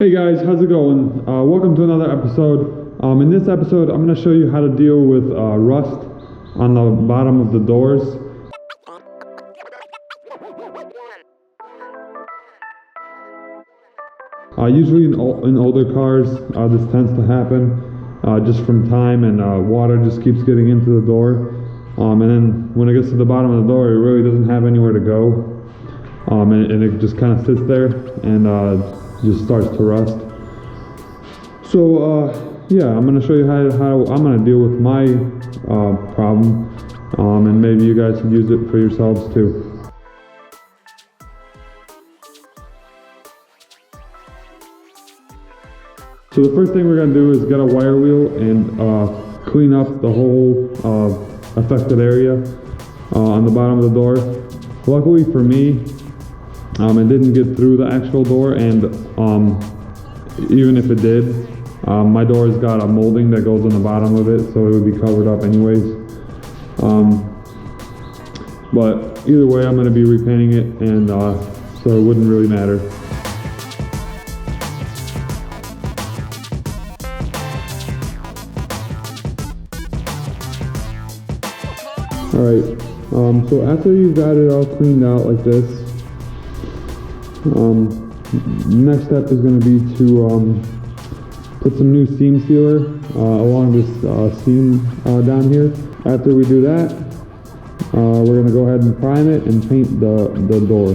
Hey guys, how's it going? Welcome to another episode. In this episode, I'm going to show you how to deal with rust on the bottom of the doors. Usually in older cars, this tends to happen just from time, and water just keeps getting into the door. And then when it gets to the bottom of the door, it really doesn't have anywhere to go. And it just kind of sits there and just starts to rust. So yeah, I'm going to show you how I'm going to deal with my problem, and maybe you guys can use it for yourselves too. So the first thing we're going to do is get a wire wheel and clean up the whole affected area on the bottom of the door. Luckily for me, it didn't get through the actual door, and even if it did, my door's got a molding that goes on the bottom of it, so it would be covered up anyways. But either way, I'm going to be repainting it, and so it wouldn't really matter. Alright, so after you've got it all cleaned out like this, next step is going to be to put some new seam sealer along this seam down here. After we do that, we're going to go ahead and prime it and paint the door.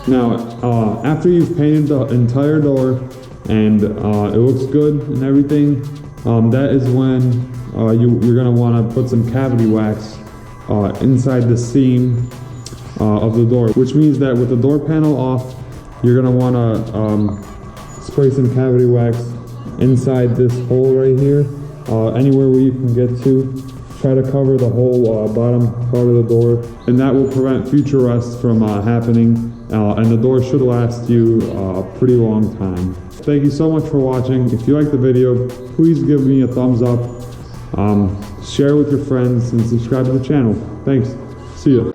Now, after you've painted the entire door and it looks good and everything, that is when you're going to want to put some cavity wax inside the seam of the door, which means that with the door panel off, you're going to want to spray some cavity wax inside this hole right here, anywhere where you can get to. Try to cover the whole bottom part of the door, and that will prevent future rust from happening, and the door should last you a pretty long time. Thank you so much for watching. If you liked the video, please give me a thumbs up, share with your friends, and subscribe to the channel. Thanks. See ya.